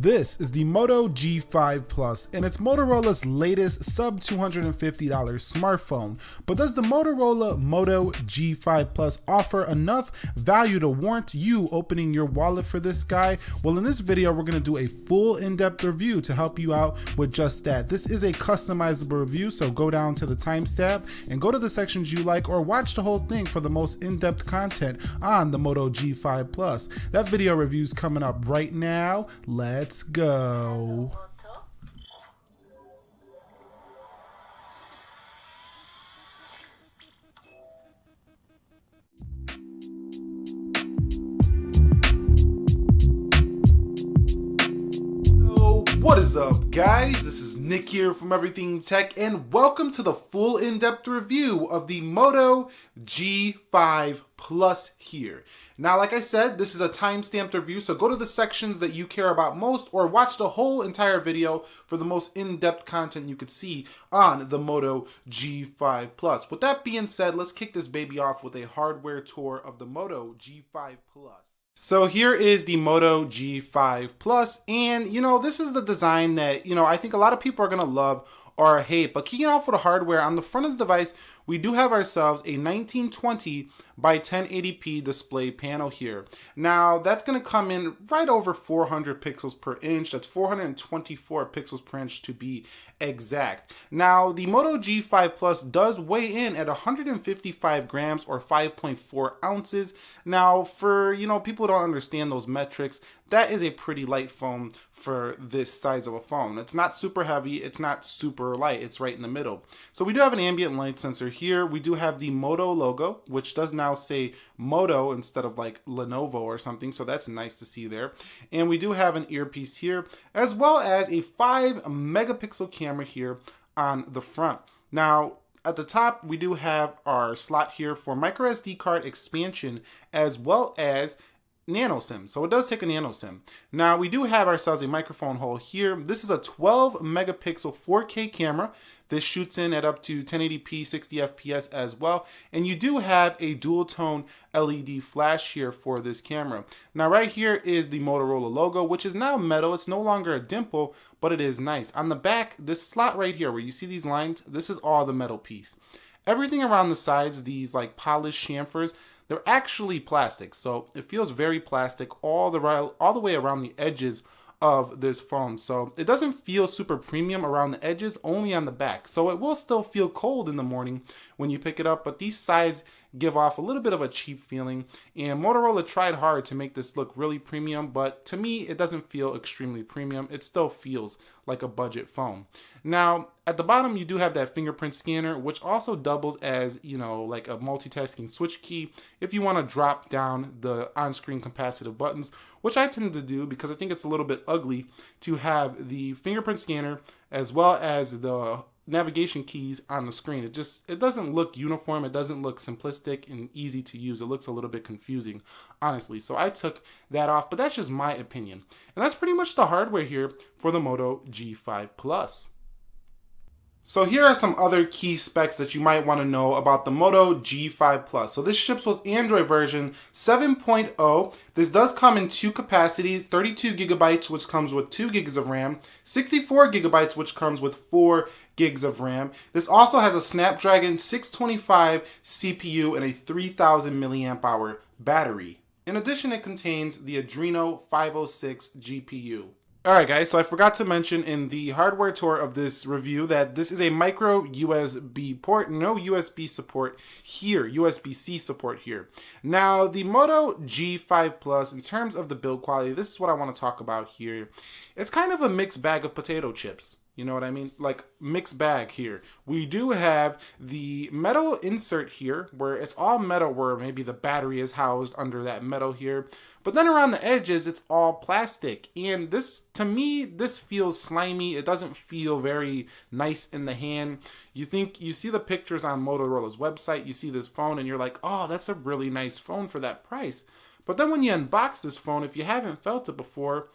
This is the Moto G5 Plus, and it's Motorola's latest sub $250 smartphone. But does the Motorola Moto G5 Plus offer enough value to warrant you opening your wallet for this guy? Well, in this video, we're going to do a full in-depth review to help you out with just that. This is a customizable review, so go down to the timestamp and go to the sections you like, or watch the whole thing for the most in-depth content on the Moto G5 Plus. That video review is coming up right now. Let's go. What is up, guys? This is Nick here from Everything Tech, and welcome to the full in-depth review of the Moto G5 Plus here. Now, like I said, this is a time-stamped review, so go to the sections that you care about most, or watch the whole entire video for the most in-depth content you could see on the Moto G5 Plus. With that being said, let's kick this baby off with a hardware tour of the Moto G5 Plus. So here is the Moto G5 Plus, and this is the design that I think a lot of people are gonna love or hate. But kicking off with the hardware, on the front of the device, we do have ourselves a 1920 by 1080p display panel here. Now that's going to come in right over 400 pixels per inch. That's 424 pixels per inch to be exact. Now the Moto G5 Plus does weigh in at 155 grams or 5.4 ounces. Now for people who don't understand those metrics, that is a pretty light phone for this size of a phone. It's not super heavy, it's not super light, it's right in the middle. So we do have an ambient light sensor here. We do have the Moto logo, which does now say Moto instead of like Lenovo or something, so that's nice to see there. And we do have an earpiece here, as well as a 5 megapixel camera here on the front. Now at the top, we do have our slot here for micro SD card expansion, as well as nano SIM. So it does take a nano SIM. Now we do have ourselves a microphone hole here. This is a 12 megapixel 4K camera. This shoots in at up to 1080p 60 FPS as well. And you do have a dual tone LED flash here for this camera. Now right here is the Motorola logo, which is now metal. It's no longer a dimple, but it is nice. On the back, this slot right here where you see these lines, this is all the metal piece. Everything around the sides, these like polished chamfers, they're actually plastic, so it feels very plastic all the way around the edges of this phone. So it doesn't feel super premium around the edges, only on the back. So it will still feel cold in the morning when you pick it up, but these sides give off a little bit of a cheap feeling. And Motorola tried hard to make this look really premium, but to me, it doesn't feel extremely premium. It still feels like a budget phone. Now, at the bottom, you do have that fingerprint scanner, which also doubles as, like a multitasking switch key if you want to drop down the on-screen capacitive buttons, which I tend to do because I think it's a little bit ugly to have the fingerprint scanner as well as the navigation keys on the screen. It doesn't look uniform. It doesn't look simplistic and easy to use. It looks a little bit confusing, honestly. So I took that off, but that's just my opinion. And that's pretty much the hardware here for the Moto G5 Plus. So here are some other key specs that you might want to know about the Moto G5 Plus. So this ships with Android version 7.0. This does come in two capacities, 32 gigabytes, which comes with 2 gigs of RAM, 64 gigabytes, which comes with 4 gigs of RAM. This also has a Snapdragon 625 CPU and a 3000 milliamp hour battery. In addition, it contains the Adreno 506 GPU. Alright guys, so I forgot to mention in the hardware tour of this review that this is a micro USB port, no USB support here, USB-C support here. Now the Moto G5 Plus, in terms of the build quality, this is what I want to talk about here. It's kind of a mixed bag of potato chips. You know what I mean? Like mixed bag here. We do have the metal insert here where it's all metal, where maybe the battery is housed under that metal here. But then around the edges, it's all plastic. And this, to me, this feels slimy. It doesn't feel very nice in the hand. You see the pictures on Motorola's website, you see this phone and you're like, oh, that's a really nice phone for that price. But then when you unbox this phone, if you haven't felt it before,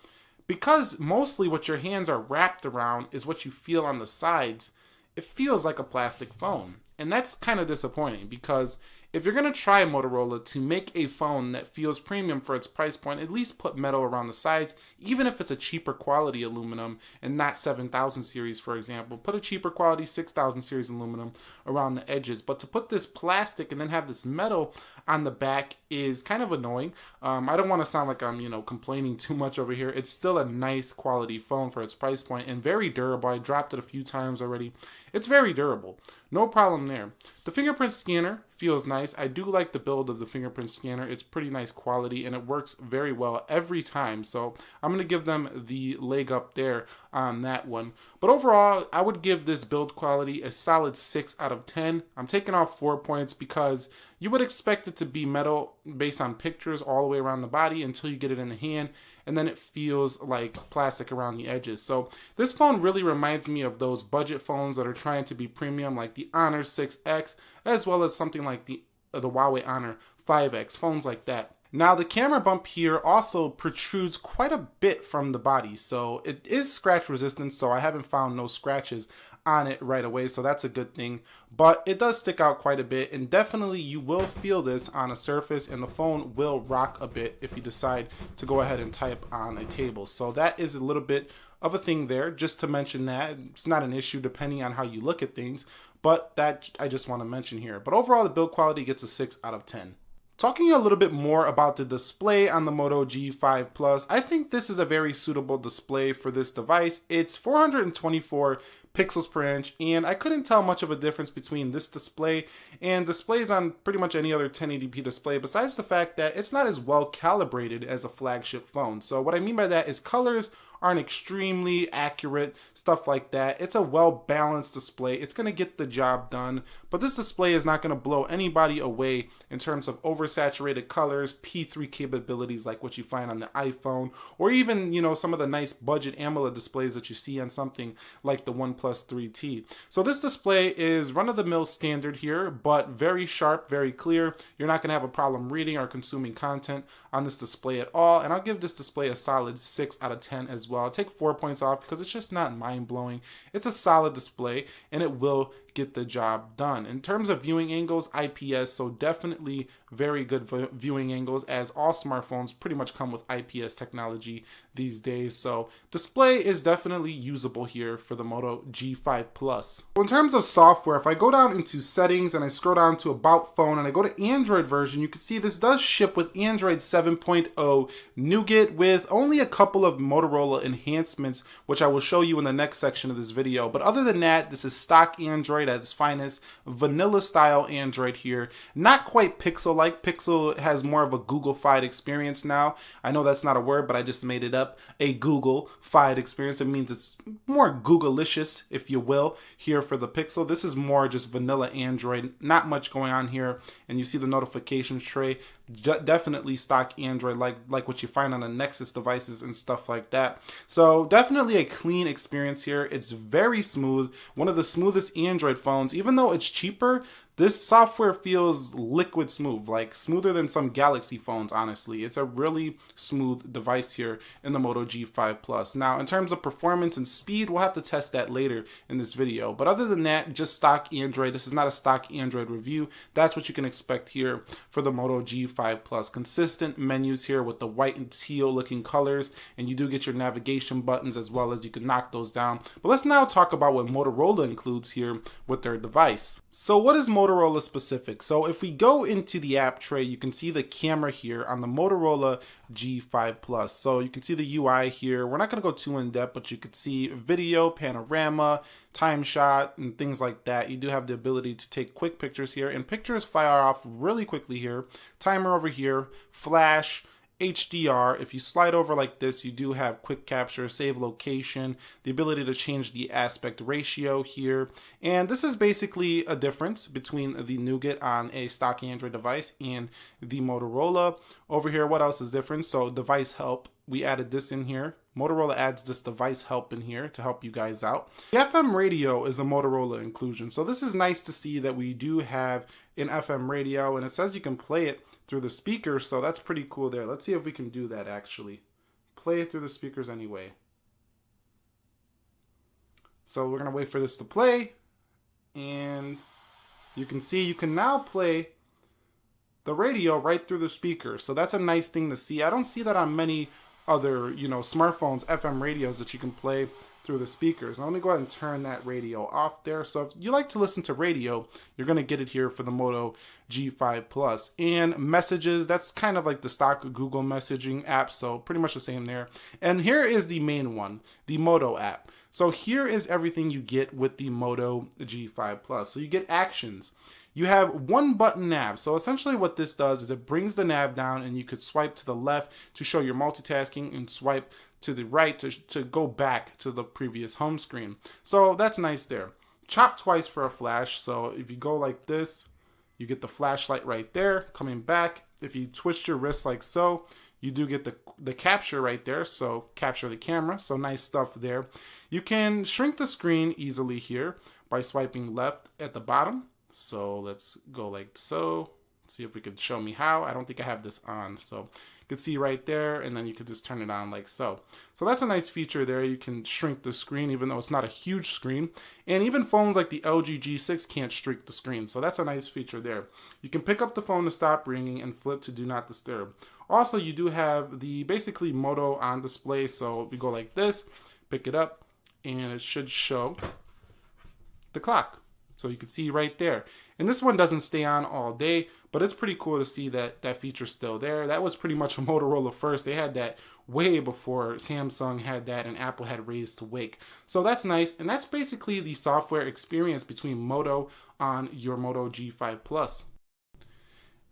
because mostly what your hands are wrapped around is what you feel on the sides, it feels like a plastic phone. And that's kind of disappointing because if you're going to try Motorola to make a phone that feels premium for its price point, at least put metal around the sides, even if it's a cheaper quality aluminum and not 7000 series, for example. Put a cheaper quality 6000 series aluminum around the edges. But to put this plastic and then have this metal on the back is kind of annoying. I don't want to sound like I'm, complaining too much over here. It's still a nice quality phone for its price point and very durable. I dropped it a few times already. It's very durable. No problem there. The fingerprint scanner feels nice. I do like the build of the fingerprint scanner. It's pretty nice quality and it works very well every time. So I'm going to give them the leg up there on that one. But overall, I would give this build quality a solid 6 out of 10. I'm taking off 4 points because you would expect it to be metal based on pictures all the way around the body until you get it in the hand, and then it feels like plastic around the edges. So this phone really reminds me of those budget phones that are trying to be premium, like the Honor 6X, as well as something like the Huawei Honor 5X, phones like that. Now the camera bump here also protrudes quite a bit from the body, so it is scratch resistant, so I haven't found no scratches on it right away, so that's a good thing. But it does stick out quite a bit, and definitely you will feel this on a surface, and the phone will rock a bit if you decide to go ahead and type on a table. So that is a little bit of a thing there, just to mention that. It's not an issue depending on how you look at things, but that I just want to mention here. But overall, the build quality gets a 6 out of 10. Talking a little bit more about the display on the Moto G5 Plus, I think this is a very suitable display for this device. It's 424 pixels per inch, and I couldn't tell much of a difference between this display and displays on pretty much any other 1080p display, besides the fact that it's not as well calibrated as a flagship phone. So what I mean by that is colors aren't extremely accurate, stuff like that. It's a well-balanced display. It's going to get the job done, but this display is not going to blow anybody away in terms of oversaturated colors, P3 capabilities like what you find on the iPhone, or even, some of the nice budget AMOLED displays that you see on something like the OnePlus 3T. So this display is run-of-the-mill standard here, but very sharp, very clear. You're not going to have a problem reading or consuming content on this display at all, and I'll give this display a solid 6 out of 10 as well. I'll take 4 points off because it's just not mind-blowing. It's a solid display, and it will get the job done. In terms of viewing angles, IPS, so definitely very good viewing angles, as all smartphones pretty much come with IPS technology these days. So display is definitely usable here for the Moto G5 Plus. In terms of software, if I go down into settings and I scroll down to about phone and I go to Android version, you can see this does ship with Android 7.0 Nougat with only a couple of Motorola enhancements, which I will show you in the next section of this video. But other than that, this is stock Android at its finest, vanilla style Android here. Not quite Pixel-like. Pixel has more of a Google-fied experience now. I know that's not a word, but I just made it up. A Google-fied experience. It means it's more Google-licious, if you will, here for the Pixel. This is more just vanilla Android. Not much going on here. And you see the notifications tray. Definitely stock Android, like what you find on the Nexus devices and stuff like that. So definitely a clean experience here. It's very smooth. One of the smoothest Android phones. Even though it's cheaper, this software feels liquid smooth, like smoother than some Galaxy phones, honestly. It's a really smooth device here in the Moto G5 Plus. Now, in terms of performance and speed, we'll have to test that later in this video. But other than that, just stock Android. This is not a stock Android review. That's what you can expect here for the Moto G5 Plus. Consistent menus here with the white and teal looking colors, and you do get your navigation buttons as well, as you can knock those down. But let's now talk about what Motorola includes here with their device. So what is Motorola specific? So if we go into the app tray, you can see the camera here on the Motorola G5 Plus. So you can see the UI here. We're not going to go too in depth, but you could see video, panorama, time shot, and things like that. You do have the ability to take quick pictures here, and pictures fire off really quickly here. Timer over here, flash, HDR. If you slide over like this, you do have quick capture, save location, the ability to change the aspect ratio here. And this is basically a difference between the Nougat on a stock Android device and the Motorola. Over here, what else is different? So device help, we added this in here. Motorola adds this device help in here to help you guys out. The FM radio is a Motorola inclusion. So this is nice to see that we do have an FM radio, and it says you can play it through the speakers, so that's pretty cool there. Let's see if we can do that actually. Play it through the speakers anyway. So we're gonna wait for this to play, and you can see you can now play the radio right through the speaker. So that's a nice thing to see. I don't see that on many other, smartphones, FM radios that you can play through the speakers. Now let me go ahead and turn that radio off there. So if you like to listen to radio, you're going to get it here for the Moto G5 Plus. And messages, that's kind of like the stock Google messaging app, so pretty much the same there. And here is the main one, the Moto app. So here is everything you get with the Moto G5 Plus. So you get actions. You have one button nav. So essentially what this does is it brings the nav down, and you could swipe to the left to show your multitasking and swipe to the right to go back to the previous home screen. So that's nice there. Chop twice for a flash. So if you go like this, you get the flashlight right there coming back. If you twist your wrist like so, you do get the capture right there, so capture the camera, so nice stuff there. You can shrink the screen easily here by swiping left at the bottom. So let's go like so. See if we could show me how. I don't think I have this on, so you can see right there, and then you could just turn it on like so. So that's a nice feature there. You can shrink the screen even though it's not a huge screen, and even phones like the LG G6 can't shrink the screen, so that's a nice feature there. You can pick up the phone to stop ringing and flip to do not disturb. Also, you do have the basically Moto on display, so we go like this, pick it up, and it should show the clock. So you can see right there. And this one doesn't stay on all day, but it's pretty cool to see that that feature's still there. That was pretty much a Motorola first. They had that way before Samsung had that and Apple had raised to wake. So that's nice. And that's basically the software experience between Moto on your Moto G5 Plus.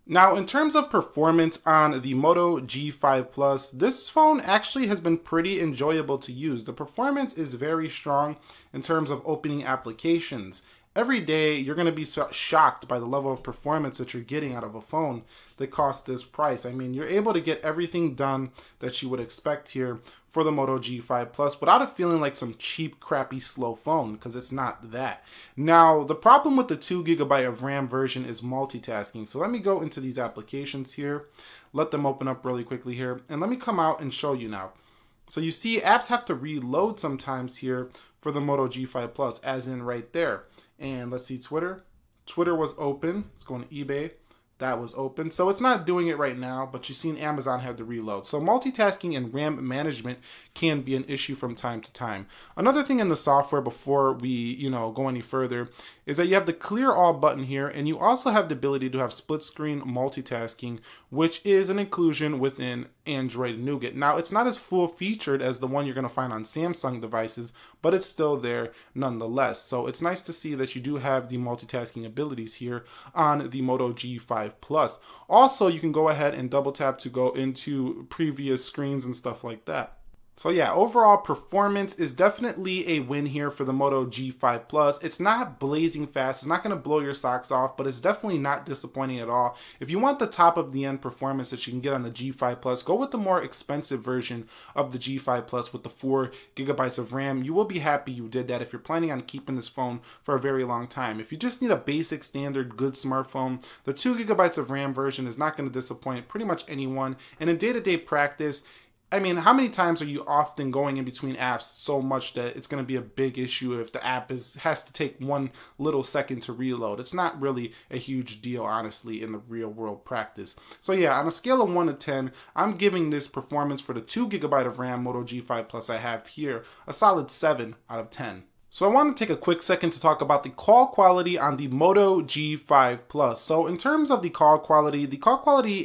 Now, in terms of performance on the Moto G5 Plus, this phone actually has been pretty enjoyable to use. The performance is very strong in terms of opening applications. Every day, you're going to be shocked by the level of performance that you're getting out of a phone that costs this price. I mean, you're able to get everything done that you would expect here for the Moto G5 Plus without it feeling like some cheap, crappy, slow phone, because it's not that. Now, the problem with the 2 GB of RAM version is multitasking. So let me go into these applications here, let them open up really quickly here, and let me come out and show you now. So you see apps have to reload sometimes here for the Moto G5 Plus, as in right there. And let's see, Twitter. Twitter was open. Let's go on eBay. That was open. So it's not doing it right now, but you've seen Amazon have to reload. So multitasking and RAM management can be an issue from time to time. Another thing in the software before we, go any further is that you have the clear all button here, and you also have the ability to have split screen multitasking, which is an inclusion within Android Nougat. Now, it's not as full featured as the one you're going to find on Samsung devices, but it's still there nonetheless. So it's nice to see that you do have the multitasking abilities here on the Moto G5 Plus. Also, you can go ahead and double tap to go into previous screens and stuff like that. So yeah, overall performance is definitely a win here for the Moto G5 Plus. It's not blazing fast. It's not going to blow your socks off, but it's definitely not disappointing at all. If you want the top of the end performance that you can get on the G5 Plus, go with the more expensive version of the G5 Plus with the 4 GB of RAM. You will be happy you did that if you're planning on keeping this phone for a very long time. If you just need a basic, standard, good smartphone, the 2 GB of RAM version is not going to disappoint pretty much anyone. And in day-to-day practice, I mean, how many times are you often going in between apps so much that it's going to be a big issue if the app has to take 1 little second to reload? It's not really a huge deal, honestly, in the real world practice. So yeah, on a scale of 1 to 10, I'm giving this performance for the 2 GB of RAM Moto G5 Plus I have here a solid 7 out of 10. So I want to take a quick second to talk about the call quality on the Moto G5 Plus. So in terms of the call quality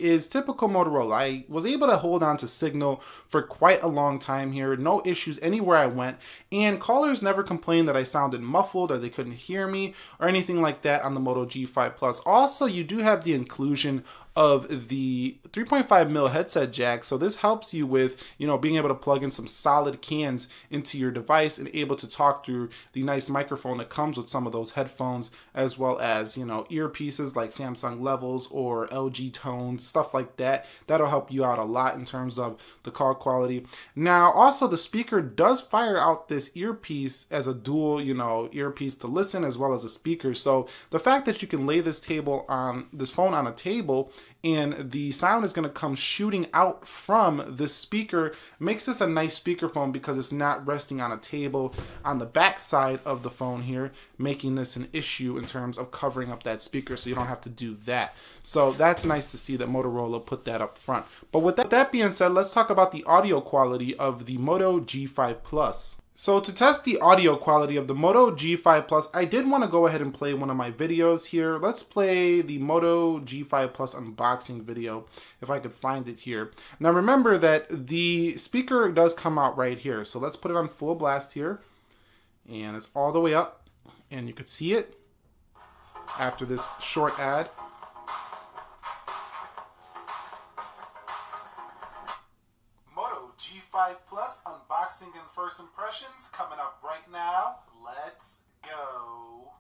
is typical Motorola. I was able to hold on to signal for quite a long time here. No issues anywhere I went. And callers never complained that I sounded muffled or they couldn't hear me or anything like that on the Moto G5 Plus. Also, you do have the inclusion of the 3.5mm headset jack, so this helps you with being able to plug in some solid cans into your device and able to talk through the nice microphone that comes with some of those headphones, as well as earpieces like Samsung Levels or LG Tones, stuff like that. That'll help you out a lot in terms of the call quality. Now also the speaker does fire out this earpiece as a dual earpiece to listen as well as a speaker. So the fact that you can lay this phone on a table and the sound is going to come shooting out from this speaker. Makes this a nice speakerphone because it's not resting on a table on the back side of the phone here, making this an issue in terms of covering up that speaker, so you don't have to do that. So that's nice to see that Motorola put that up front. But with that being said, let's talk about the audio quality of the Moto G5 Plus. So to test the audio quality of the Moto G5 Plus, I did want to go ahead and play one of my videos here. Let's play the Moto G5 Plus unboxing video, if I could find it here. Now remember that the speaker does come out right here. So let's put it on full blast here. And it's all the way up. And you could see it after this short ad. G5 Plus unboxing and first impressions coming up right now. Let's go.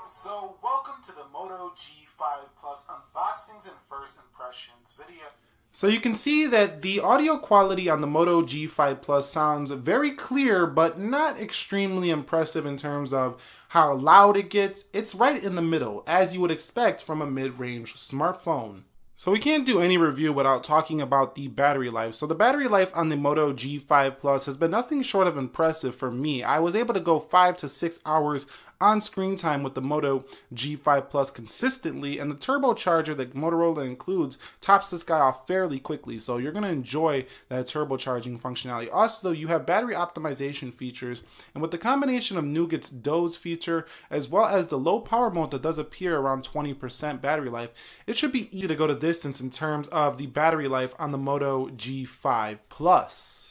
So welcome to the Moto G5 Plus unboxings and first impressions video. So you can see that the audio quality on the Moto G5 Plus sounds very clear, but not extremely impressive in terms of how loud it gets. It's right in the middle, as you would expect from a mid-range smartphone. So we can't do any review without talking about the battery life. So the battery life on the Moto G5 Plus has been nothing short of impressive for me. I was able to go 5 to 6 hours on screen time with the Moto G5 Plus consistently, and the turbocharger that Motorola includes tops this guy off fairly quickly, so you're going to enjoy that turbocharging functionality. Also, you have battery optimization features, and with the combination of Nougat's Doze feature as well as the low power mode that does appear around 20% battery life, it should be easy to go the distance in terms of the battery life on the Moto G5 Plus.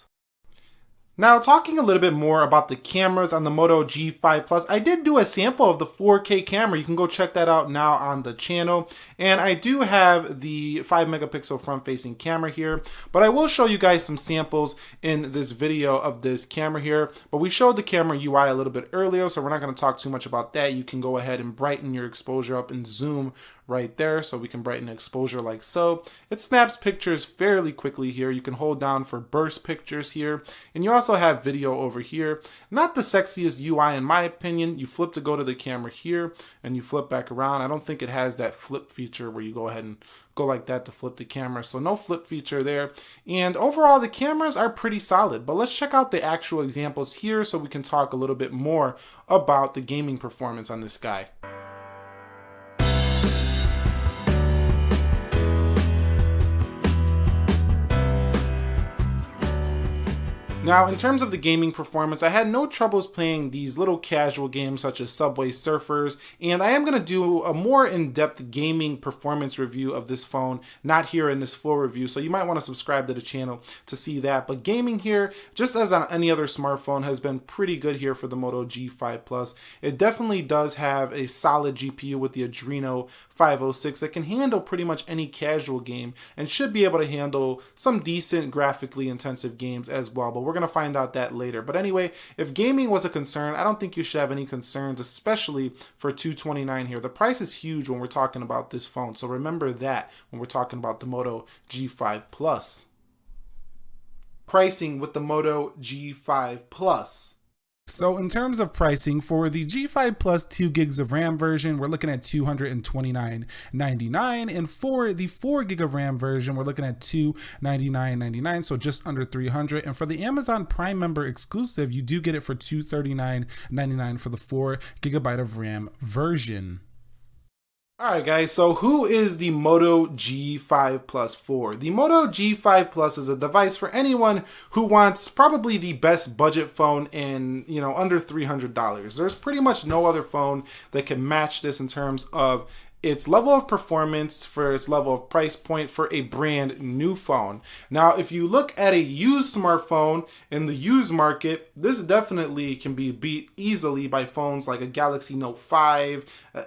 Now, talking a little bit more about the cameras on the Moto G5 Plus, I did do a sample of the 4K camera. You can go check that out now on the channel. And I do have the 5 megapixel front-facing camera here, but I will show you guys some samples in this video of this camera here. But we showed the camera UI a little bit earlier, so we're not going to talk too much about that. You can go ahead and brighten your exposure up and zoom right there, so we can brighten the exposure like so. It snaps pictures fairly quickly here. You can hold down for burst pictures here, and you also have video over here. Not the sexiest UI in my opinion. You flip to go to the camera here, and you flip back around. I don't think it has that flip feature where you go ahead and go like that to flip the camera, so no flip feature there. And overall, the cameras are pretty solid, but let's check out the actual examples here so we can talk a little bit more about the gaming performance on this guy. Now, in terms of the gaming performance, I had no troubles playing these little casual games such as Subway Surfers, and I am going to do a more in-depth gaming performance review of this phone, not here in this full review, so you might want to subscribe to the channel to see that. But gaming here, just as on any other smartphone, has been pretty good here for the Moto G5 Plus. It definitely does have a solid GPU with the Adreno 506 that can handle pretty much any casual game and should be able to handle some decent graphically intensive games as well, but we're going to find out that later. But anyway, if gaming was a concern, I don't think you should have any concerns, especially for $229 here. The price is huge when we're talking about this phone, so remember that when we're talking about the Moto G5 Plus. Pricing with the Moto G5 Plus. So in terms of pricing, for the G5 Plus 2 gigs of RAM version, we're looking at $229.99, and for the 4 gig of RAM version, we're looking at $299.99, so just under $300. And for the Amazon Prime member exclusive, you do get it for $239.99 for the 4 gigabyte of RAM version. Alright guys, so who is the Moto G5 Plus for? The Moto G5 Plus is a device for anyone who wants probably the best budget phone in, under $300. There's pretty much no other phone that can match this in terms of its level of performance, for its level of price point for a brand new phone. Now, if you look at a used smartphone in the used market, this definitely can be beat easily by phones like a Galaxy Note 5,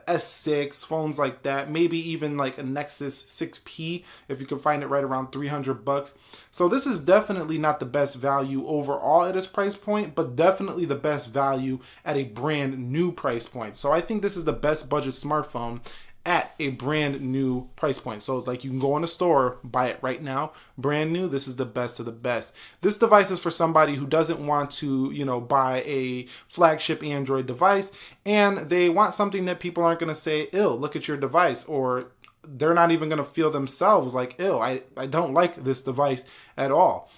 S6, phones like that, maybe even like a Nexus 6P if you can find it right around $300. So this is definitely not the best value overall at its price point, but definitely the best value at a brand new price point. So I think this is the best budget smartphone at a brand new price point. So like you can go in the store, buy it right now, brand new. This is the best of the best. This device is for somebody who doesn't want to, buy a flagship Android device, and they want something that people aren't going to say, ew, look at your device, or they're not even going to feel themselves like, ew, I don't like this device at all.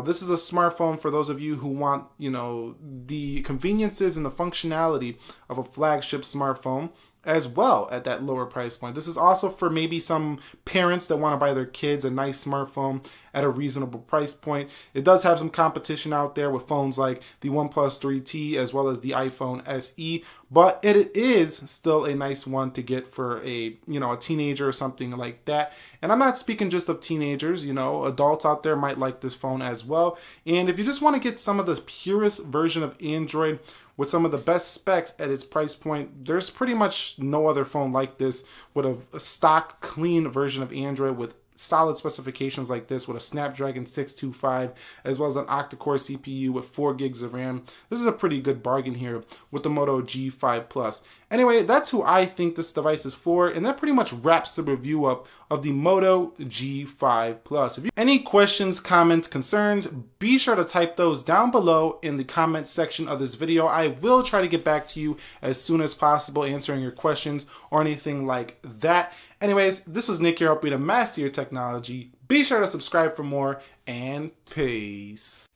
This is a smartphone for those of you who want, the conveniences and the functionality of a flagship smartphone as well at that lower price point. This is also for maybe some parents that want to buy their kids a nice smartphone at a reasonable price point. It does have some competition out there with phones like the OnePlus 3T as well as the iPhone SE, but it is still a nice one to get for a teenager or something like that. And I'm not speaking just of teenagers, adults out there might like this phone as well. And if you just want to get some of the purest version of Android with some of the best specs at its price point, there's pretty much no other phone like this with a stock clean version of Android with solid specifications like this, with a Snapdragon 625 as well as an octa-core CPU with 4 gigs of RAM. This is a pretty good bargain here with the Moto G5 Plus. Anyway, that's who I think this device is for, and that pretty much wraps the review up of the Moto G5 Plus. If you have any questions, comments, concerns, be sure to type those down below in the comment section of this video. I will try to get back to you as soon as possible, answering your questions or anything like that. Anyways, this was Nick here, helping you to master your technology. Be sure to subscribe for more, and peace.